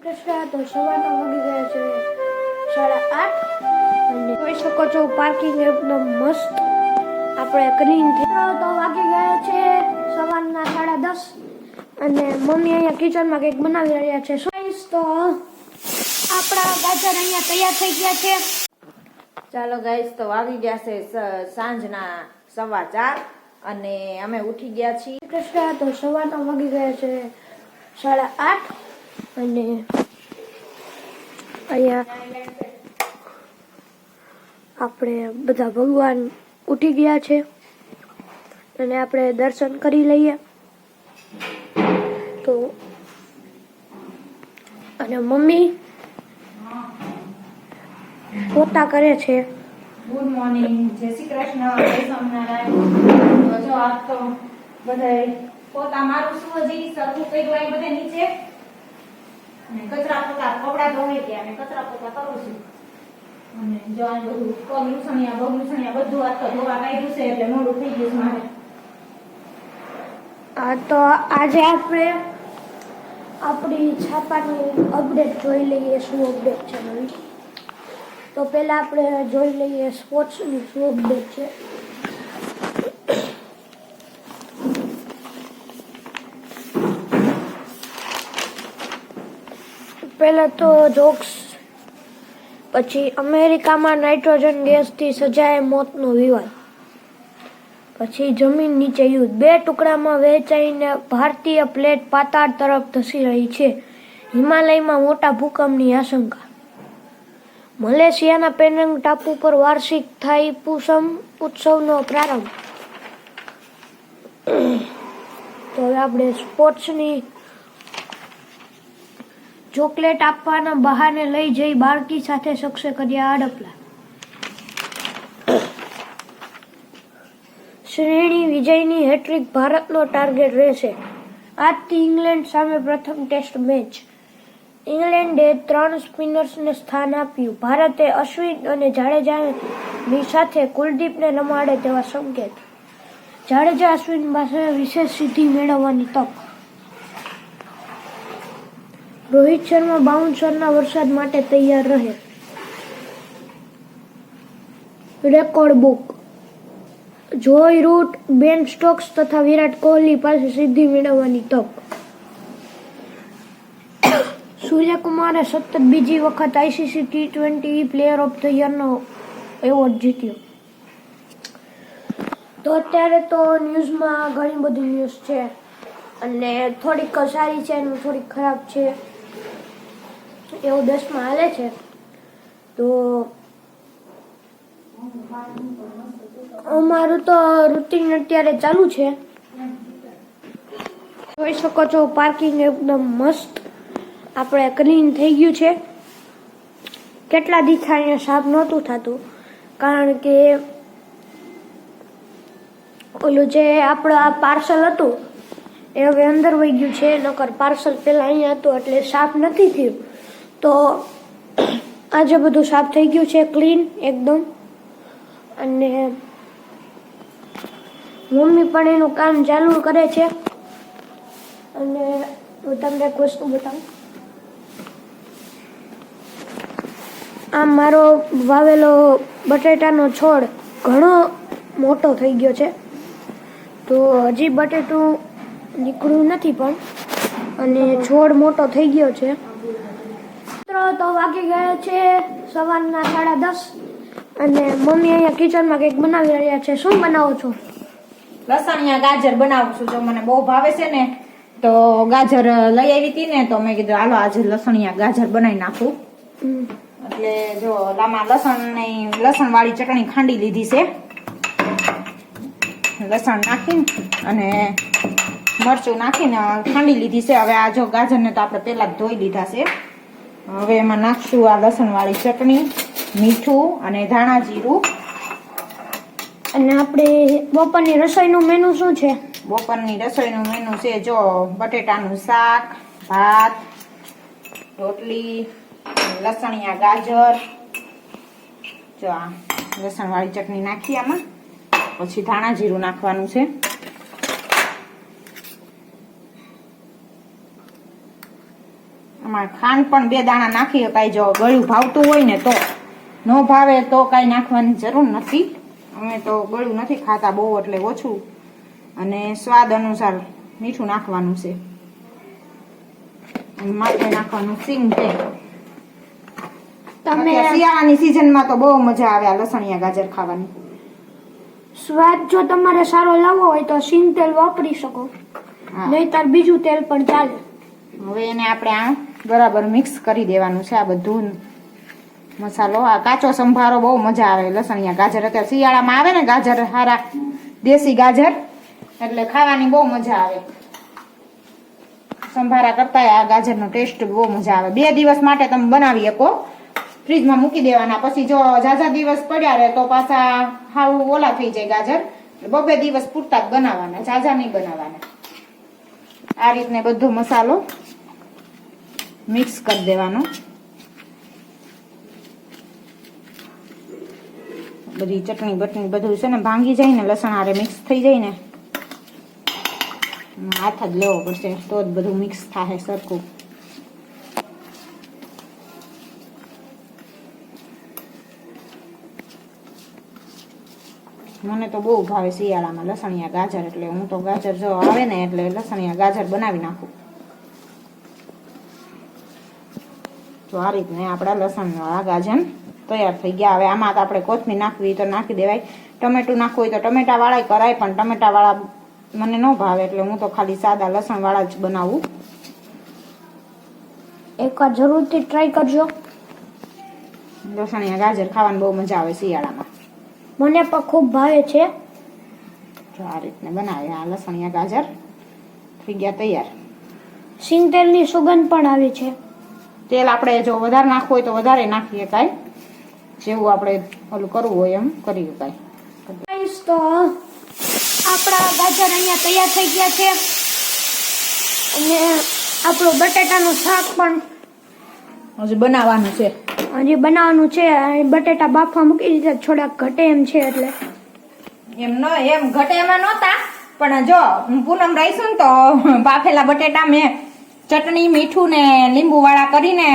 કૃષ્ણ તો સવારના વાગી ગયા છે 8:30 અને જોઈ શકો છો પાર્કિંગ એકદમ મસ્ત આપણે ક્લીન થઈ તો વાગી ગયા છે સવારના 10:30 અને મમ્મી અહીંયા કિચનમાં કંઈક બનાવી રહ્યા છે તો આપણા ગાજર અહીંયા તૈયાર થઈ ગયા છે। ચાલો ગાઈસ તો આવી ગયા છે સાંજના 4:15 અને અમે ઉઠી ગયા છીએ। કૃષ્ણ તો સવારના વાગી ગયા છે 8:30 અને અહીંયા આપણે બધા ભગવાન ઉઠી ગયા છે અને આપણે દર્શન કરી લઈએ તો અને મમ્મી પોતા કરે છે। ગુડ મોર્નિંગ, જય શ્રી કૃષ્ણ, જય સ્વામિનારાયણ। તો જો આપ તો બધાય પોતા મારું શું હજી સરખું કર્યું અહીં બધે નીચે અને કચરા પોતા કપડા ધોઈ ગયા અને કચરા પોતા કરું છું અને જો આ બધું પગ લૂસણિયા બધું આ તો ધોવા કાઢ્યું છે એટલે મોડું થઈ ગયું મારે। આ તો આજે આપણે આપણી છાપાની અપડેટ જોઈ લઈએ શું અપડેટ છે નવી। તો પહેલા આપણે જોઈ લઈએ સ્પોર્ટ્સની શું અપડેટ છે। પહેલા તો જોક્સ, પછી અમેરિકામાં નાઇટ્રોજન ગેસથી સર્જાય મોતનો વિવાદ, પછી જમીન નીચે યુદ્ધ, 2 ટુકડામાં વહેંચાઈને ભારતીય પ્લેટ પાતાળ તરફ ધસી રહી છે, હિમાલયમાં મોટા ભૂકંપની આશંકા, મલેશિયાના પેનંગ ટાપુ પર વાર્ષિક થાઈપુસમ ઉત્સવનો પ્રારંભ। તો હવે આપણે સ્પોર્ટ્સની ચોકલેટ આપવાના બહાને લઈ જઈ બાળકી સાથે શખ્સે કર્યા હડપલા, શ્રેણી વિજયની હેટ્રિક ભારતનો ટાર્ગેટ રહેશે। આજથી ઇંગ્લેન્ડ સામે પ્રથમ ટેસ્ટ મેચ, ઇંગ્લેન્ડે 3 સ્પિનર્સને સ્થાન આપ્યું, ભારતે અશ્વિન અને જાડેજાની સાથે કુલદીપને રમાડે તેવા સંકેત, જાડેજા અશ્વિન પાસે વિશેષ સિદ્ધિ મેળવવાની તક, રોહિત શર્મા બાઉન્સરના વરસાદ માટે તૈયાર રહે, રેકોર્ડ બુક, જોય રૂટ, બેન સ્ટોક્સ તથા વિરાટ કોહલી પાસે સિદ્ધિ મેળવવાની તક, સૂર્યકુમારે સતત બીજી વખત ICC T20 player of the યરનો એવોર્ડ જીત્યો। તો અત્યારે તો ન્યૂઝમાં ઘણી બધી ન્યૂઝ છે અને થોડીક સારી છે અને થોડીક ખરાબ છે એવું દેશમાં હાલે છે। તો અમારું તો રૂટીન અત્યારે ચાલુ છે, જોઈ શકો છો પાર્કિંગ એકદમ મસ્ત આપણે ક્લીન થઈ ગયું છે। કેટલા દિવસ અહીંયા સાફ નહોતું થતું કારણ કે ઓલું જે આપણું આ પાર્સલ હતું એ હવે અંદર વહી ગયું છે, નકર પાર્સલ પહેલા અહીંયા હતું એટલે સાફ નથી થયું। તો આજે બધું સાફ થઈ ગયું છે ક્લીન એકદમ અને મમ્મી પણ એનું કામ ચાલુ કરે છે અને હું તમને એક વસ્તુ બતાવું, આ મારો વાવેલો બટેટાનો છોડ ઘણો મોટો થઈ ગયો છે, તો હજી બટેટું નીકળ્યું નથી પણ અને છોડ મોટો થઈ ગયો છે। તો વાગી ગયા છે સવારના 10:30 અને મમ્મી અહીંયા કિચનમાં કંઈક બનાવી રહ્યા છે। શું બનાવો છો? લસણિયા ગાજર બનાવું છું, જો મને બહુ ભાવે છે ને તો ગાજર લઈ આવી હતી ને તો મેં કીધું હાલો આજે લસણિયા ગાજર બનાવી નાખું। એટલે જો આમાં લસણ વાળી ચટણી ખાંડી લીધી છે, લસણ નાખીને અને મરચું નાખીને ખાંડી લીધી છે। હવે આ જો ગાજરને તો આપણે પહેલા જ ધોઈ લીધા છે, હવે એમાં નાખશું આ લસણ વાળી ચટણી, મીઠું અને ધાણા જીરું। અને આપણે બપોરની રસોઈનું મેનુ શું છે? બપોરની રસોઈનું મેનુ છે જો બટેટાનું શાક, ભાત, રોટલી, લસણિયા ગાજર, જો આ લસણ વાળી ચટણી નાખી આમાં, પછી ધાણા જીરું નાખવાનું છે। આમાં ખાંડ પણ 2 દાણા નાખી શકાય જો ગળ્યું ભાવતું હોય ને તો, ન ભાવે તો કાંઈ નાખવાની જરૂર નથી. અમે તો ગળ્યું નથી ખાતા બહુ એટલે ઓછું, અને સ્વાદ અનુસાર મીઠું નાખવાનું છે. અને માથે નાખવાનું સિંગ તેલ. તમે શિયાળાની સિઝનમાં તો બહુ મજા આવે આ લસણિયા ગાજર ખાવાની. સ્વાદ જો તમારે સારો લાવવો હોય તો સિંગ તેલ વાપરી શકો, નહીતર બીજું તેલ પણ ચાલે. હવે એને આપણે આ બરાબર મિક્સ કરી દેવાનું છે આ બધું મસાલો. આ કાચો સંભારો બહુ મજા આવે લસણિયા ગાજર. અત્યારે શિયાળામાં આવે ને ગાજર હારા દેશી ગાજર, એટલે ખાવાની બહુ મજા આવે. સંભારા કરતા આ ગાજરનો ટેસ્ટ બહુ મજા આવે. 2 દિવસ માટે તમે બનાવી શકો, ફ્રીજમાં મૂકી દેવાના. પછી જો ઝાઝા દિવસ પડ્યા રહે તો પાછા હાવ ઓલા થઈ જાય ગાજર. 2 દિવસ પૂરતા જ બનાવવાના, ઝાઝા નહીં બનાવવાના. આ રીતને બધો મસાલો મિક્સ કરી દેવાનો. બધી ચટણી બટણી બધું છે ને ભાંગી જાય ને, લસણ આરે મિક્સ થઈ જાય ને, હાથ જ લેવો પડશે તો જ બધું મિક્સ થાય સરખું. મને તો બહુ ભાવે શિયાળામાં લસણિયા ગાજર, એટલે હું તો ગાજર જો આવે ને એટલે લસણિયા ગાજર બનાવી નાખું. તો આ રીતને આપણા લસણવાળા ગાજર તૈયાર થઈ ગયા. હવે આમાં આપણે કોથમીર નાખવી તો નાખી દેવાય, ટમેટું નાખવું હોય તો ટમેટા વાળા કરાય, પણ ટમેટા વાળા મને ન ભાવે એટલે હું તો ખાલી સાદા લસણ વાળા જ બનાવું. એકવાર જરૂરથી ટ્રાય કરજો. લસણિયા ગાજર ખાવાની બહુ મજા આવે શિયાળામાં. મને પણ ખૂબ ભાવે છે. જો આ રીતને બનાવે આ લસણિયા ગાજર થઈ ગયા તૈયાર. સિંગ તેલની સુગંધ પણ આવે છે. તેલ આપણે જો વધારે નાખવું હોય તો વધારે નાખીએ, કાંઈ જેવું આપણે ઓલું કરવું હોય એમ કરી શકાય. તો આપણા ગાજર અહીંયા તૈયાર થઈ ગયા છે, અને આપણું બટેટાનું શાક પણ હજી બનાવવાનું છે. છે. બટેટા બાફવા મૂકી દીધા, થોડાક ઘટે એમ છે એટલે એમ ઘટે એમાં નહોતા, પણ જો પૂનમ રહીશું ને તો બાફેલા બટેટા મેં ચટણી મીઠું ને લીંબુ વાળા કરીને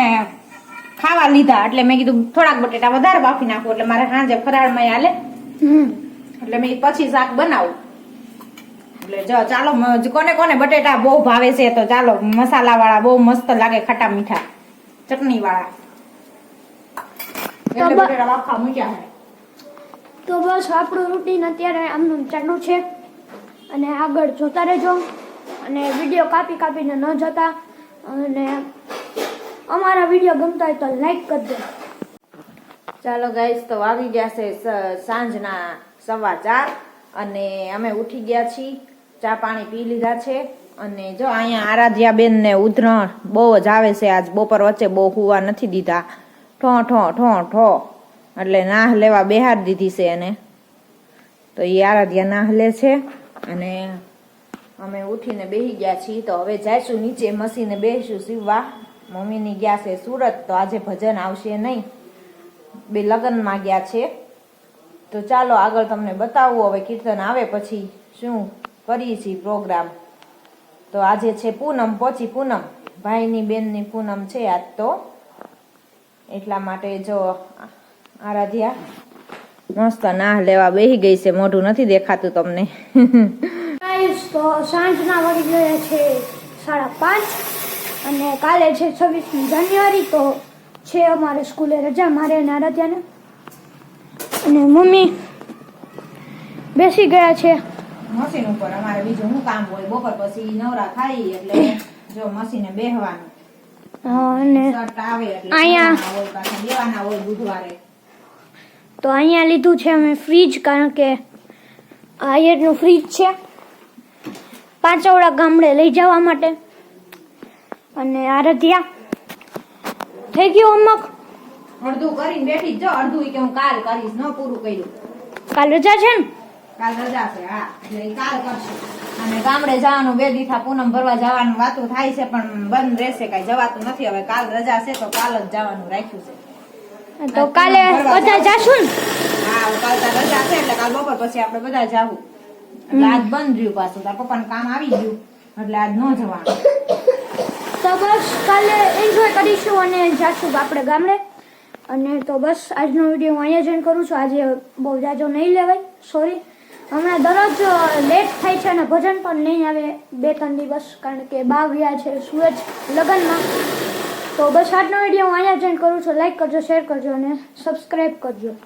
ખાવા લીધા, એટલે મેં કીધું થોડાક બટેટા વધારે બાફી નાખું એટલે મારે સાંજે ફરાળમાં હાલે, એટલે મેં પછી શાક બનાવું. એટલે જો ચાલો કોને કોને બટેટા બહુ ભાવે છે તો ચાલો મસાલા વાળા બહુ મસ્ત લાગે, ખટા મીઠા ચટણી વાળા, એટલે બટેટા બાફા મૂક્યા છે. તો બસ આપણું રૂટીન અત્યારે આમનું ચાલુ છે, અને આગળ જોતા રહેજો, અને વિડીયો કાપીને ન જોતા, અને અમારા વિડીયો ગમતા હોય તો લાઈક કરજો. ચાલો ગાઈસ, તો આવી ગયા છે સાંજના 4:15 અને અમે ઉઠી ગયા છીએ, ચા પાણી પી લીધા છે. અને જો અહીંયા આરાધ્યા બેન ને ઉધરણ બહુ જ આવે છે. આજ બપોર વચ્ચે બહુ હુવા નથી દીધા, ઠો ઠો ઠો ઠો, એટલે નાહ લેવા બેહાર દીધી છે એને. તો એ આરાધ્યા નાહ લે છે, અને અમે ઉઠીને બેસી ગયા છીએ. તો હવે જઈશું નીચે મશીને બેસીશું સીવવા. મમ્મીની ગયા છે સુરત, તો આજે ભજન આવશે નહીં, બે લગ્નમાં ગયા છે. તો ચાલો આગળ તમને બતાવું હવે કીર્તન આવે પછી શું કરીએ છીએ પ્રોગ્રામ. તો આજે છે પૂનમ, પોચી પૂનમ, ભાઈની બેનની પૂનમ છે આજ, તો એટલા માટે જો આરાધ્યા મસ્ત નાહ લેવા બેસી ગઈ છે, મોઢું નથી દેખાતું તમને. તો સાંજના વાગી ગયા છે 5:30, અને કાલે છે 26મી જાન્યુઆરી, તો છે અમારે સ્કૂલે રજા, મારે અને આરાધ્યાને. અને મમ્મી બેસી ગયા છે મશીન ઉપર. અમારે બીજું શું કામ હોય, બપોર પછી નવરા થાય એટલે જો મશીને બેહવાનું. અને શર્ટ આવે એટલે અહીંયા હોય પાછા દેવાના હોય બુધવારે. તો અહીંયા લીધું છે અમે ફ્રીજ, કારણ કે આયરનું ફ્રીજ છે પાંચવડા ગામડે લઈ જવા માટે. અને આરાધ્યા થઈ ગયું હોમવર્ક? અડધું કરીને બેઠી જ જો, અડધું કે હું કાલ કરીશ, ન પૂરું કર્યું. કાલ રજા છે ને? કાલ રજા છે, હા, એટલે ઈ કાલ કરશે. અને ગામડે જવાનું 2 દીઠા પૂનમ ભરવા જવાનું વાતું થાય છે, પણ બંધ રહેશે, કઈ જવાતું નથી. હવે કાલ રજા છે તો કાલ જ જવાનું રાખ્યું છે. તો કાલે બધા જાશું ને? હા, કાલ તો રજા છે એટલે કાલ બપોર પછી આપણે બધા જાવું. એટલે આજ બંધ રહ્યું પાછું, તાર પપ્પાનું કામ આવી ગયું એટલે આજ ન જવાનું. તો તો બસ કાલે એન્જોય કરીશું અને જાશું આપણે ગામડે. અને તો બસ આજનો વિડીયો હું અહીંયા જ કરું છું. આજે બહુ જાજો નહીં લેવાય, સોરી. હમણાં દરરોજ લેટ થાય છે અને ભજન પણ નહીં આવે 2-3 દિવસ, કારણ કે બાવ્યા છે સુરજ લગ્નમાં. તો બસ આજનો વિડીયો હું અહીંયા જ કરું છું. લાઈક કરજો, શેર કરજો અને સબસ્ક્રાઈબ કરજો.